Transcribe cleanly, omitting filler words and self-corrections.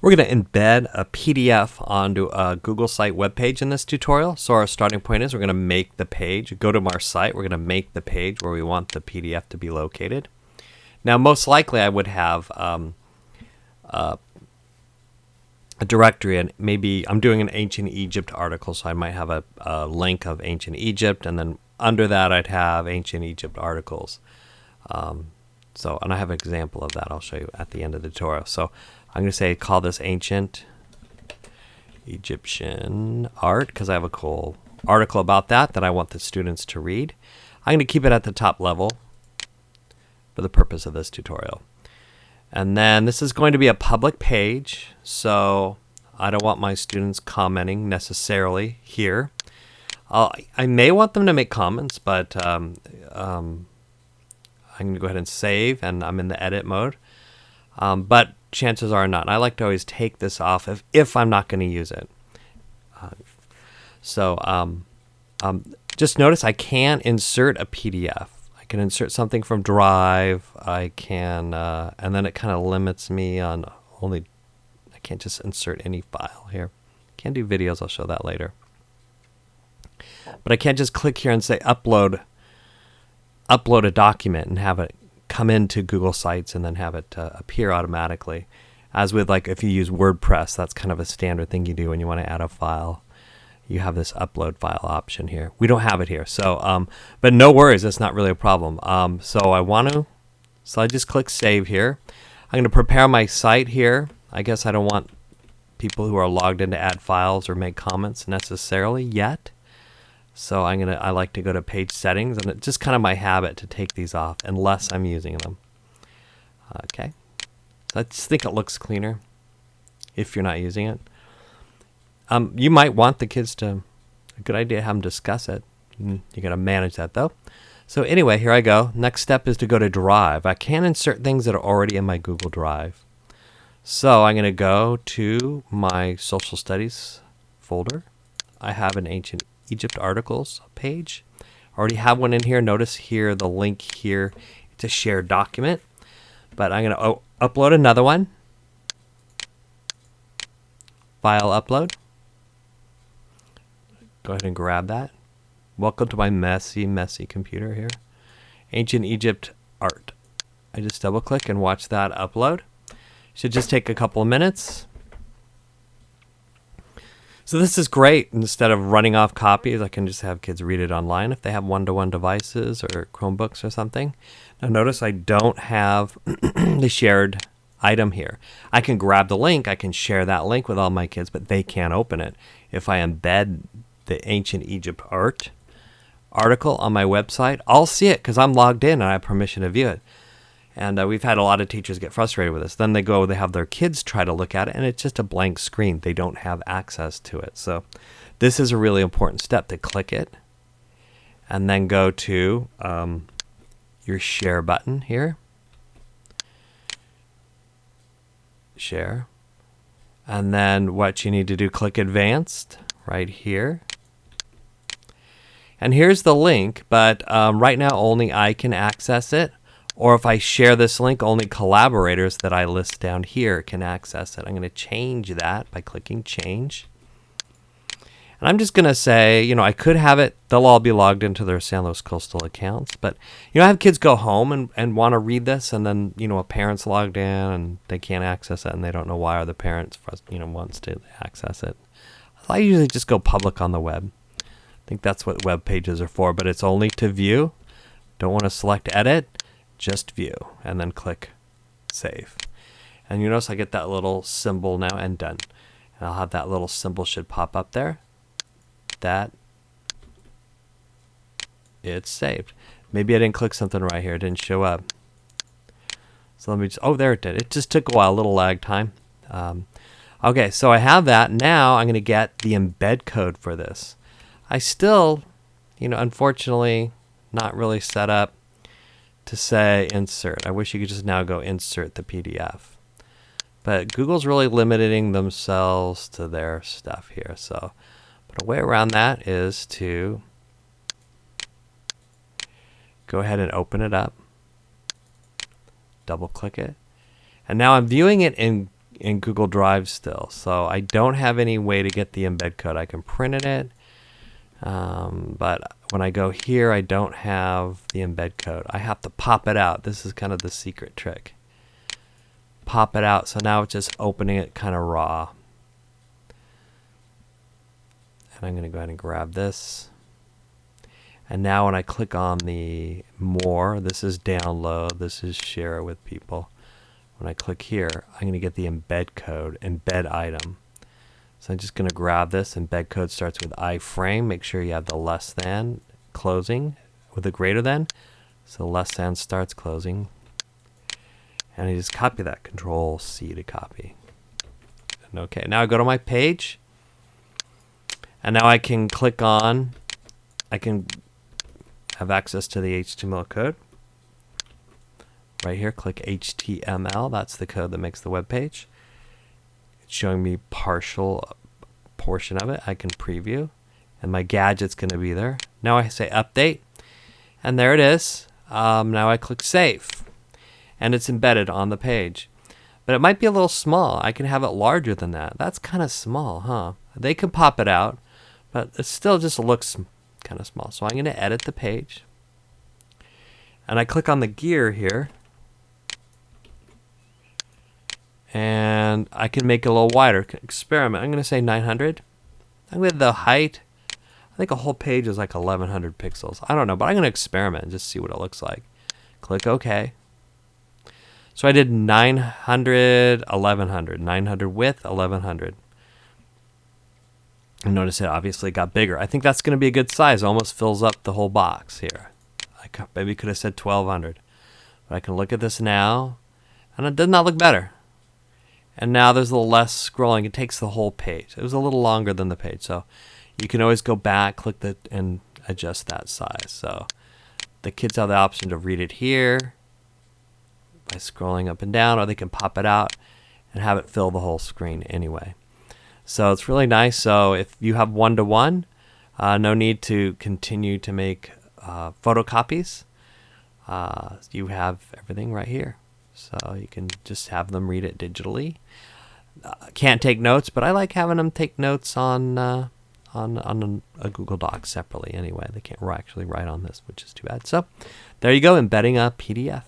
We're going to embed a PDF onto a Google site web page in this tutorial. So our starting point is we're going to make the page. Go to our site. We're going to make the page where we want the PDF to be located. Now, most likely I would have a directory, and maybe I'm doing an ancient Egypt article, so I might have a link of ancient Egypt, and then under that I'd have ancient Egypt articles. And I have an example of that I'll show you at the end of the tutorial. So I'm going to say call this ancient Egyptian art because I have a cool article about that I want the students to read. I'm going to keep it at the top level for the purpose of this tutorial. And then this is going to be a public page, so I don't want my students commenting necessarily here. I may want them to make comments, but I'm going to go ahead and save, and I'm in the edit mode. But chances are not. I like to always take this off if I'm not going to use it. Just notice I can insert a PDF. I can insert something from Drive. I can, and then it kind of limits me on I can't just insert any file here. Can do videos. I'll show that later. But I can't just click here and say upload a document and have it come into Google Sites and then have it appear automatically. As with like if you use WordPress, that's kind of a standard thing you do when you want to add a file. You have this upload file option here. We don't have it here, so but no worries, that's not really a problem. So I just click save here. I'm going to prepare my site here. I guess I don't want people who are logged in to add files or make comments necessarily yet. So I like to go to page settings, and it's just kind of my habit to take these off unless I'm using them. Okay, so I just think it looks cleaner if you're not using it. You might want the kids a good idea to have them discuss it. You got to manage that though. So anyway, here I go. Next step is to go to Drive. I can insert things that are already in my Google Drive. So I'm going to go to my social studies folder. I have an ancient Egypt articles page. I already have one in here. Notice here the link here. It's a shared document. But I'm going to upload another one. File upload. Go ahead and grab that. Welcome to my messy computer here. Ancient Egypt art. I just double click and watch that upload. Should just take a couple of minutes. So this is great. Instead of running off copies, I can just have kids read it online if they have one-to-one devices or Chromebooks or something. Now notice I don't have the shared item here. I can grab the link, I can share that link with all my kids, but they can't open it. If I embed the ancient Egypt art article on my website, I'll see it because I'm logged in and I have permission to view it. And we've had a lot of teachers get frustrated with this. Then they have their kids try to look at it, and it's just a blank screen. They don't have access to it. So this is a really important step to click it and then go to your share button here. Share. And then what you need to do, click advanced right here. And here's the link, but right now only I can access it. Or if I share this link, only collaborators that I list down here can access it. I'm going to change that by clicking change. And I'm just going to say, I could have it, they'll all be logged into their San Luis Coastal accounts. But, I have kids go home and want to read this, and then, a parent's logged in and they can't access it and they don't know why, or the parents, wants to access it. So I usually just go public on the web. I think that's what web pages are for, but it's only to view. Don't want to select edit. Just view, and then click save. And you notice I get that little symbol now, and done. And I'll have that little symbol should pop up there. That it's saved. Maybe I didn't click something right here. It didn't show up. So let me just, there it did. It just took a while, a little lag time. Okay, so I have that. Now I'm going to get the embed code for this. I still, unfortunately, not really set up to say insert. I wish you could just now go insert the PDF. But Google's really limiting themselves to their stuff here. So, but a way around that is to go ahead and open it up. Double click it. And now I'm viewing it in in Google Drive still. So I don't have any way to get the embed code. I can print it, but when I go here, I don't have the embed code. I have to pop it out. This is kind of the secret trick. Pop it out. So now it's just opening it kind of raw. And I'm going to go ahead and grab this. And now when I click on the more, this is download, this is share with people. When I click here, I'm going to get the embed code, embed item. So I'm just going to grab this. Embed code starts with iframe. Make sure you have the less than closing with a greater than. So less than starts closing. And I just copy that, Control C to copy. And okay, now I go to my page. And now I can click on, I can have access to the HTML code. Right here, click HTML. That's the code that makes the web page. It's showing me partial portion of it. I can preview, and my gadget's going to be there. Now I say update, and there it is. Now I click save, and it's embedded on the page. But it might be a little small. I can have it larger than that. That's kind of small, huh? They can pop it out, but it still just looks kind of small. So I'm going to edit the page, and I click on the gear here, and I can make it a little wider. Experiment. I'm going to say 900. I'm going to the height. I think a whole page is like 1100 pixels. I don't know, but I'm going to experiment and just see what it looks like. Click OK. So I did 900, 1100. 900 width, 1100. And notice it obviously got bigger. I think that's going to be a good size. It almost fills up the whole box here. I maybe could have said 1200. But I can look at this now, and it does not look better. And now there's a little less scrolling. It takes the whole page. It was a little longer than the page. So you can always go back, click that, and adjust that size. So the kids have the option to read it here by scrolling up and down, or they can pop it out and have it fill the whole screen anyway. So it's really nice. So if you have one-to-one, no need to continue to make photocopies. You have everything right here. So you can just have them read it digitally. Can't take notes, but I like having them take notes on a Google Doc separately anyway. They can't actually write on this, which is too bad. So there you go, embedding a PDF.